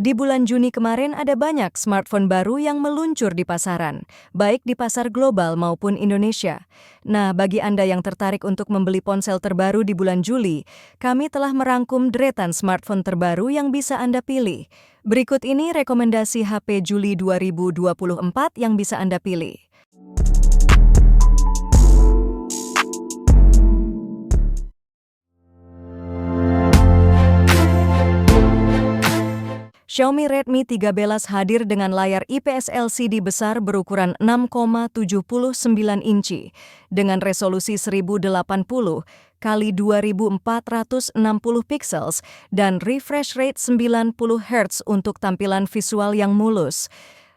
Di bulan Juni kemarin ada banyak smartphone baru yang meluncur di pasaran, baik di pasar global maupun Indonesia. Nah, bagi Anda yang tertarik untuk membeli ponsel terbaru di bulan Juli, kami telah merangkum deretan smartphone terbaru yang bisa Anda pilih. Berikut ini rekomendasi HP Juli 2024 yang bisa Anda pilih. Xiaomi Redmi 13 hadir dengan layar IPS LCD besar berukuran 6,79 inci dengan resolusi 1080 kali 2460 pixels dan refresh rate 90 Hz untuk tampilan visual yang mulus.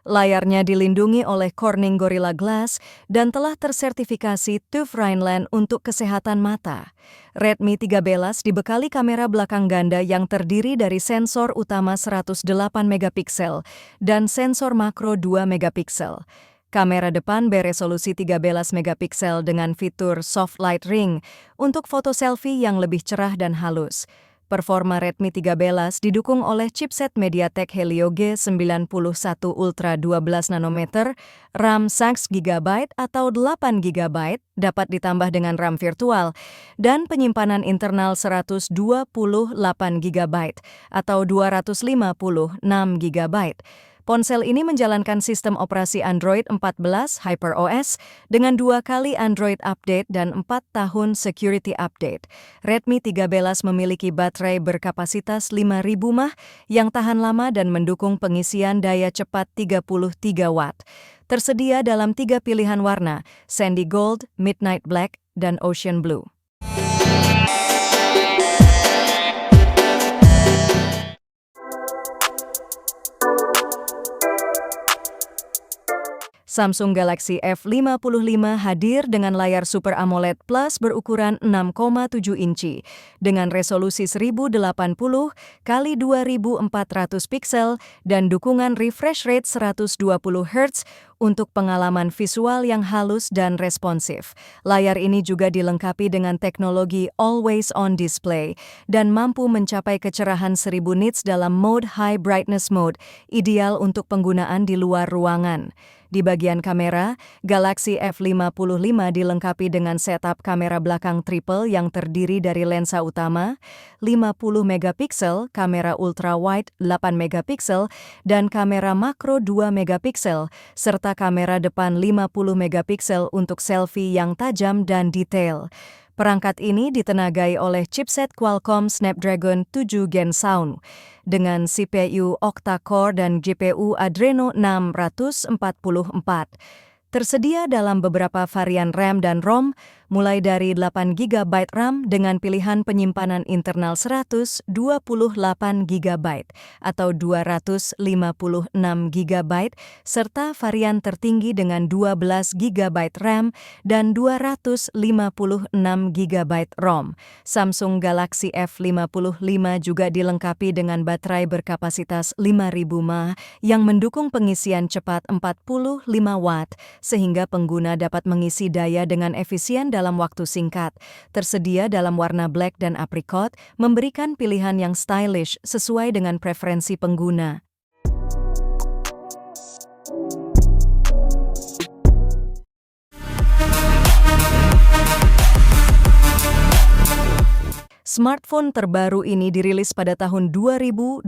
Layarnya dilindungi oleh Corning Gorilla Glass dan telah tersertifikasi TÜV Rheinland untuk kesehatan mata. Redmi 13 dibekali kamera belakang ganda yang terdiri dari sensor utama 108 megapiksel dan sensor makro 2 megapiksel. Kamera depan beresolusi 13 megapiksel dengan fitur Soft Light Ring untuk foto selfie yang lebih cerah dan halus. Performa Redmi 13 didukung oleh chipset MediaTek Helio G91 Ultra 12 nanometer, RAM 6GB atau 8GB dapat ditambah dengan RAM virtual, dan penyimpanan internal 128GB atau 256GB. Ponsel ini menjalankan sistem operasi Android 14 HyperOS dengan 2 kali Android Update dan 4 tahun Security Update. Redmi 13 memiliki baterai berkapasitas 5.000 mAh yang tahan lama dan mendukung pengisian daya cepat 33 Watt. Tersedia dalam 3 pilihan warna, Sandy Gold, Midnight Black, dan Ocean Blue. Samsung Galaxy F55 hadir dengan layar Super AMOLED Plus berukuran 6,7 inci dengan resolusi 1080 kali 2400 piksel dan dukungan refresh rate 120 Hz untuk pengalaman visual yang halus dan responsif. Layar ini juga dilengkapi dengan teknologi Always On Display dan mampu mencapai kecerahan 1000 nits dalam mode High Brightness Mode, ideal untuk penggunaan di luar ruangan. Di bagian kamera, Galaxy F55 dilengkapi dengan setup kamera belakang triple yang terdiri dari lensa utama, 50 megapiksel, kamera ultrawide 8 megapiksel, dan kamera makro 2 megapiksel, serta kamera depan 50 megapiksel untuk selfie yang tajam dan detail. Perangkat ini ditenagai oleh chipset Qualcomm Snapdragon 7 Gen Sound dengan CPU octa-core dan GPU Adreno 644. Tersedia dalam beberapa varian RAM dan ROM, mulai dari 8GB RAM dengan pilihan penyimpanan internal 128GB atau 256GB, serta varian tertinggi dengan 12GB RAM dan 256GB ROM. Samsung Galaxy F55 juga dilengkapi dengan baterai berkapasitas 5.000 mAh yang mendukung pengisian cepat 45 Watt, sehingga pengguna dapat mengisi daya dengan efisien dalam waktu singkat. Tersedia dalam warna black dan apricot, memberikan pilihan yang stylish sesuai dengan preferensi pengguna. Smartphone terbaru ini dirilis pada tahun 2024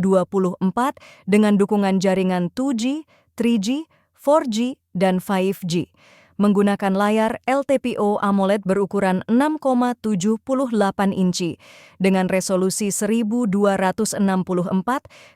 dengan dukungan jaringan 2G, 3G, 4G, dan 5G. Menggunakan layar LTPO AMOLED berukuran 6,78 inci dengan resolusi 1264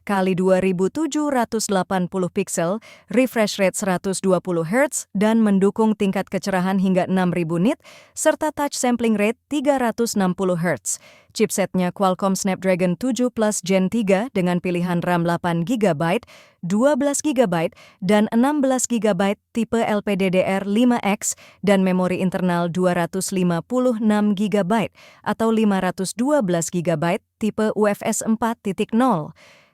kali 2780 piksel, refresh rate 120 Hz, dan mendukung tingkat kecerahan hingga 6000 nit, serta touch sampling rate 360 Hz. Chipsetnya Qualcomm Snapdragon 7 Plus Gen 3 dengan pilihan RAM 8GB, 12GB, dan 16GB tipe LPDDR5X dan memori internal 256GB atau 512GB tipe UFS 4.0.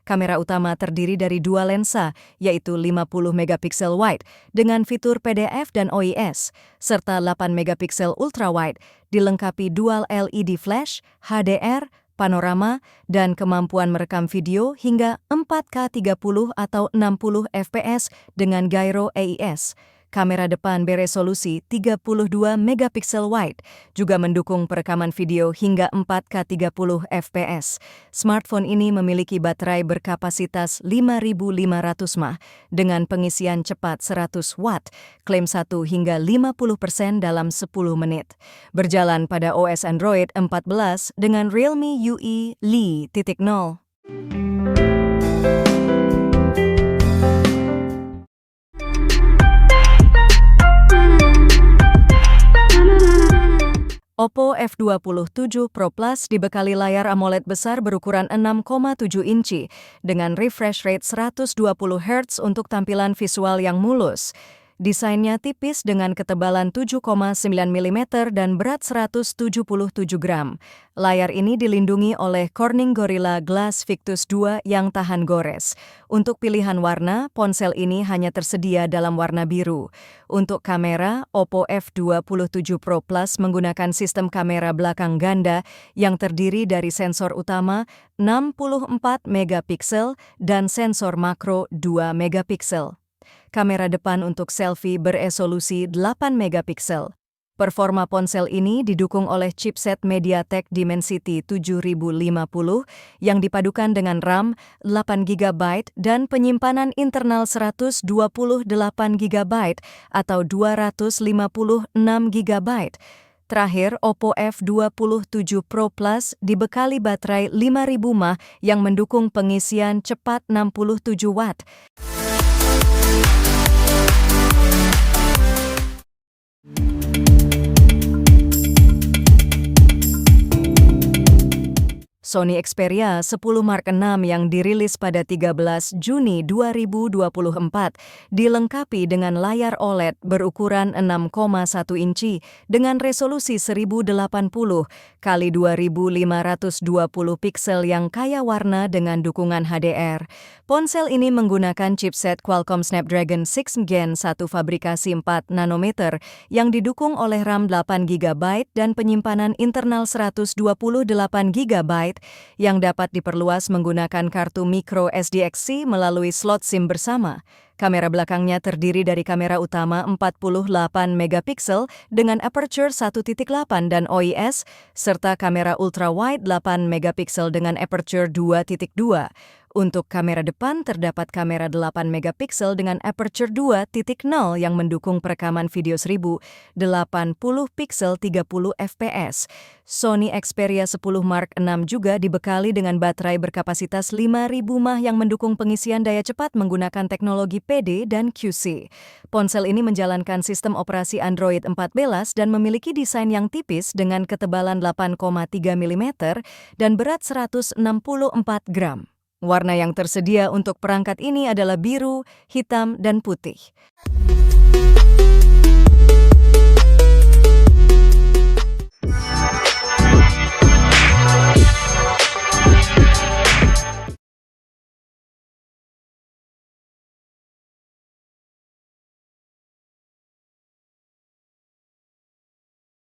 Kamera utama terdiri dari 2 lensa, yaitu 50 megapiksel wide dengan fitur PDF dan OIS, serta 8 megapiksel ultrawide, dilengkapi dual LED flash, HDR, panorama, dan kemampuan merekam video hingga 4K 30 atau 60 fps dengan gyro AIS. Kamera depan beresolusi 32 megapiksel wide, juga mendukung perekaman video hingga 4K 30 fps. Smartphone ini memiliki baterai berkapasitas 5.500 mAh dengan pengisian cepat 100 watt, klaim 1 hingga 50% dalam 10 menit. Berjalan pada OS Android 14 dengan Realme UI Li 0. Oppo F27 Pro Plus dibekali layar AMOLED besar berukuran 6,7 inci dengan refresh rate 120 Hz untuk tampilan visual yang mulus. Desainnya tipis dengan ketebalan 7,9 mm dan berat 177 gram. Layar ini dilindungi oleh Corning Gorilla Glass Victus 2 yang tahan gores. Untuk pilihan warna, ponsel ini hanya tersedia dalam warna biru. Untuk kamera, Oppo F27 Pro Plus menggunakan sistem kamera belakang ganda yang terdiri dari sensor utama 64 megapiksel dan sensor makro 2 megapiksel. Kamera depan untuk selfie beresolusi 8 megapiksel. Performa ponsel ini didukung oleh chipset MediaTek Dimensity 7050 yang dipadukan dengan RAM 8 GB dan penyimpanan internal 128 GB atau 256 GB. Terakhir, Oppo F27 Pro Plus dibekali baterai 5000 mAh yang mendukung pengisian cepat 67 watt. Sony Xperia 10 Mark VI yang dirilis pada 13 Juni 2024 dilengkapi dengan layar OLED berukuran 6,1 inci dengan resolusi 1080 x 2520 piksel yang kaya warna dengan dukungan HDR. Ponsel ini menggunakan chipset Qualcomm Snapdragon 6 Gen 1 fabrikasi 4 nanometer yang didukung oleh RAM 8 GB dan penyimpanan internal 128 GB yang dapat diperluas menggunakan kartu micro SDXC melalui slot SIM bersama. Kamera belakangnya terdiri dari kamera utama 48 megapiksel dengan aperture 1.8 dan OIS, serta kamera ultrawide 8 megapiksel dengan aperture 2.2. Untuk kamera depan terdapat kamera 8 megapiksel dengan aperture 2.0 yang mendukung perekaman video 1080 piksel 30 fps. Sony Xperia 10 Mark VI juga dibekali dengan baterai berkapasitas 5000 mAh yang mendukung pengisian daya cepat menggunakan teknologi PD dan QC. Ponsel ini menjalankan sistem operasi Android 14 dan memiliki desain yang tipis dengan ketebalan 8,3 mm dan berat 164 gram. Warna yang tersedia untuk perangkat ini adalah biru, hitam, dan putih.